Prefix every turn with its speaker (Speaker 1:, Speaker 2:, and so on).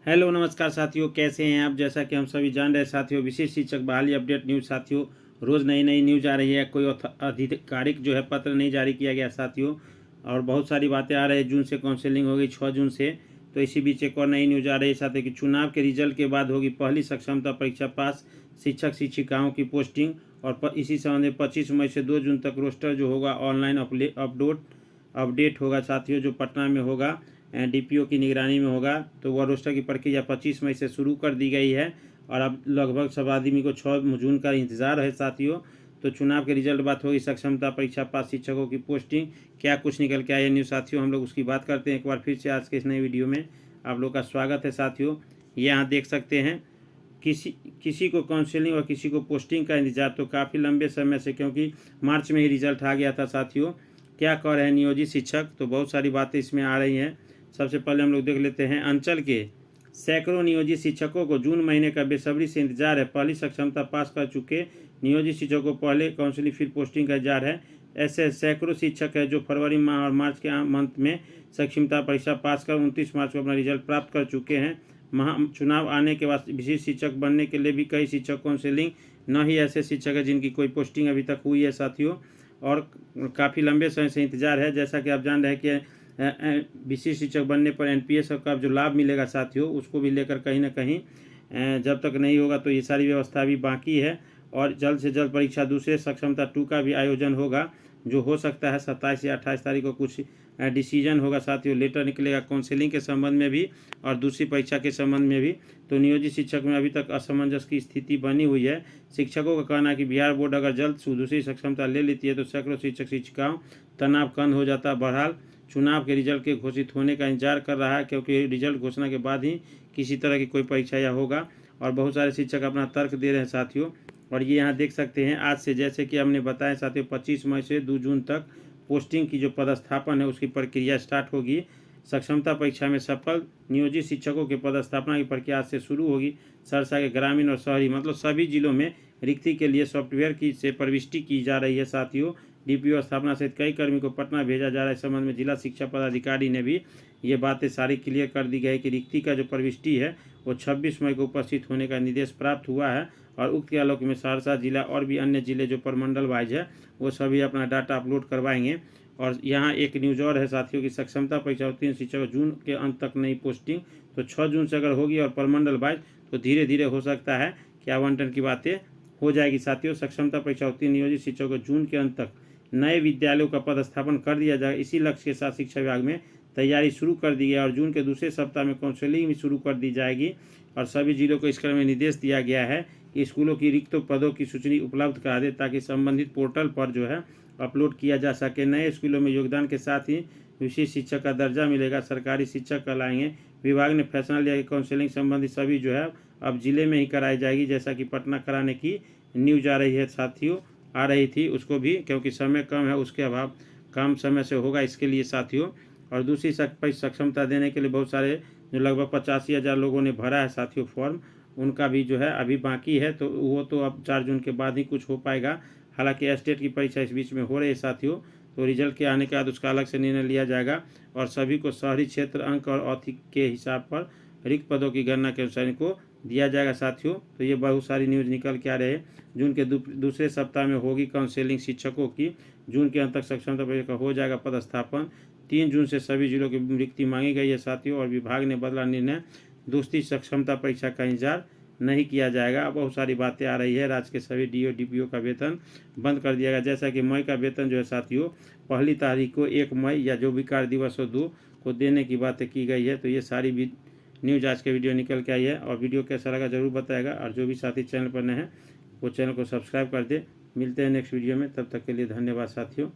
Speaker 1: Hello नमस्कार साथियों, कैसे हैं आप। जैसा कि हम सभी जान रहे हैं साथियों, विशेष शिक्षक बहाली अपडेट न्यूज़ साथियों, रोज़ नई नई न्यूज़ आ रही है। कोई आधिकारिक जो है पत्र नहीं जारी किया गया साथियों, और बहुत सारी बातें आ रही है। जून से काउंसलिंग होगी, 6 जून से। तो इसी बीच एक और नई न्यूज़ आ रही है साथियों कि चुनाव के रिजल्ट के बाद होगी पहली सक्षमता परीक्षा पास शिक्षक शिक्षिकाओं की पोस्टिंग। और इसी संबंध में 25 मई से 2 जून तक रोस्टर जो होगा ऑनलाइन अपडेट होगा साथियों, जो पटना में होगा, डीपीओ की निगरानी में होगा। तो वह रोस्टर की प्रक्रिया 25 मई से शुरू कर दी गई है, और अब लगभग सब आदमी को 6 जून का इंतज़ार है साथियों। तो चुनाव के रिजल्ट बात होगी सक्षमता परीक्षा पास शिक्षकों की पोस्टिंग, क्या कुछ निकल के आया न्यूज़ साथियों, हम लोग उसकी बात करते हैं। एक बार फिर से आज के इस नए वीडियो में आप लोग का स्वागत है साथियों। यहाँ देख सकते हैं, किसी किसी को काउंसलिंग और किसी को पोस्टिंग का इंतजार तो काफ़ी लंबे समय से, क्योंकि मार्च में ही रिजल्ट आ गया था साथियों। क्या कर रहे हैं नियोजित शिक्षक, तो बहुत सारी बातें इसमें आ रही हैं। सबसे पहले हम लोग देख लेते हैं, अंचल के सैकड़ों नियोजित शिक्षकों को जून महीने का बेसब्री से इंतजार है। पहली सक्षमता पास कर चुके नियोजित शिक्षकों को पहले काउंसलिंग फिर पोस्टिंग का इंतजार है। ऐसे सैकड़ों शिक्षक हैं जो फरवरी माह और मार्च के मंथ में सक्षमता परीक्षा पास कर 29 मार्च को अपना रिजल्ट प्राप्त कर चुके हैं। चुनाव आने के बाद विशेष शिक्षक बनने के लिए भी कई शिक्षक काउंसलिंग, न ही ऐसे शिक्षक हैं जिनकी कोई पोस्टिंग अभी तक हुई है साथियों, और काफ़ी लंबे समय से इंतजार है। जैसा कि आप जान रहे हैं कि विशेष शिक्षक बनने पर एनपीएस का जो लाभ मिलेगा साथियों, उसको भी लेकर कहीं ना कहीं जब तक नहीं होगा तो ये सारी व्यवस्था भी बाकी है। और जल्द से जल्द परीक्षा दूसरे सक्षमता 2 का भी आयोजन होगा, जो हो सकता है 27 या 28 तारीख को कुछ डिसीजन होगा साथियों। लेटर निकलेगा काउंसलिंग के संबंध में भी और दूसरी परीक्षा के संबंध में भी। तो नियोजित शिक्षक में अभी तक असमंजस की स्थिति बनी हुई है। शिक्षकों का कहना है कि बिहार बोर्ड अगर जल्द दूसरी सक्षमता ले लेती है तो सैकड़ों शिक्षक शिक्षिकाओं तनाव कम हो जाता। बहरहाल चुनाव के रिजल्ट के घोषित होने का इंतजार कर रहा है, क्योंकि रिजल्ट घोषणा के बाद ही किसी तरह की कोई परीक्षा या होगा। और बहुत सारे शिक्षक अपना तर्क दे रहे हैं साथियों। और ये यहाँ देख सकते हैं, आज से जैसे कि हमने बताया साथियों, 25 मई से 2 जून तक पोस्टिंग की जो पदस्थापन है उसकी प्रक्रिया स्टार्ट होगी। सक्षमता परीक्षा में सफल नियोजित शिक्षकों के पदस्थापना की प्रक्रिया आज से शुरू होगी। सहरसा के ग्रामीण और शहरी मतलब सभी जिलों में रिक्ति के लिए सॉफ्टवेयर की से प्रविष्टि की जा रही है साथियों। डीपीओ स्थापना सहित कई कर्मी को पटना भेजा जा रहा है। इस संबंध में जिला शिक्षा पदाधिकारी ने भी ये बातें सारी क्लियर कर दी गई कि रिक्ति का जो प्रविष्टि है वो 26 मई को उपस्थित होने का निर्देश प्राप्त हुआ है। और उक्त के आलोक में सहरसा जिला और भी अन्य जिले जो प्रमंडल वाइज है वो सभी अपना डाटा अपलोड करवाएंगे। और यहाँ एक न्यूज़ और है साथियों की सक्षमता परीक्षा उत्तीर्ण शिक्षक जून के अंत तक नई पोस्टिंग, तो 6 जून से अगर होगी और प्रमंडल वाइज तो धीरे धीरे हो सकता है कि आवंटन की बातें हो जाएगी साथियों। सक्षमता परीक्षा उत्तीर्ण नियोजित शिक्षकों को जून के अंत तक नए विद्यालयों का पदस्थापन कर दिया जाएगा। इसी लक्ष्य के साथ शिक्षा विभाग में तैयारी शुरू कर दी है और जून के दूसरे सप्ताह में काउंसलिंग भी शुरू कर दी जाएगी। और सभी जिलों को इस क्रम में निर्देश दिया गया है कि स्कूलों की रिक्त पदों की सूची उपलब्ध करा दे, ताकि संबंधित पोर्टल पर जो है अपलोड किया जा सके। नए स्कूलों में योगदान के साथ ही विशेष शिक्षक का दर्जा मिलेगा, सरकारी शिक्षक कहलाएंगे। विभाग ने फैसला लिया कि काउंसलिंग संबंधी सभी जो है अब जिले में ही कराई जाएगी, जैसा कि पटना कराने की न्यूज आ रही है साथियों, आ रही थी उसको भी, क्योंकि समय कम है उसके अभाव कम समय से होगा इसके लिए साथियों। और दूसरी सक्षमता देने के लिए बहुत सारे जो लगभग 85,000 लोगों ने भरा है साथियों फॉर्म, उनका भी जो है अभी बाकी है। तो वो तो अब 4 जून के बाद ही कुछ हो पाएगा। हालांकि स्टेट की परीक्षा इस बीच में हो रही है साथियों, तो रिजल्ट के आने के बाद उसका अलग से निर्णय लिया जाएगा। और सभी को शहरी क्षेत्र अंक और औसत के हिसाब पर रिक्त पदों की गणना के अनुसार इनको दिया जाएगा साथियों। तो ये बहुत सारी न्यूज़ निकल के आ रहे हैं। जून के दूसरे सप्ताह में होगी काउंसलिंग शिक्षकों की। जून के अंत तक सक्षमता परीक्षा हो जाएगा पदस्थापन। 3 जून से सभी जिलों की रिक्ति मांगी गई है साथियों, और विभाग ने बदला निर्णय, दूसरी सक्षमता परीक्षा का इंतजार नहीं किया जाएगा। बहुत सारी बातें आ रही है। राज्य के सभी डीओ डीपीओ का वेतन बंद कर दिया गया, जैसा कि मई का वेतन जो है साथियों पहली तारीख को 1 मई या जो भी कार्य दिवस हो 2 को देने की बातें की गई है। तो ये सारी भी न्यूज़ आज के वीडियो निकल के आई है। और वीडियो कैसा लगा ज़रूर बताएगा, और जो भी साथी चैनल पर नए हैं वो चैनल को सब्सक्राइब कर दे। मिलते हैं नेक्स्ट वीडियो में, तब तक के लिए धन्यवाद साथियों।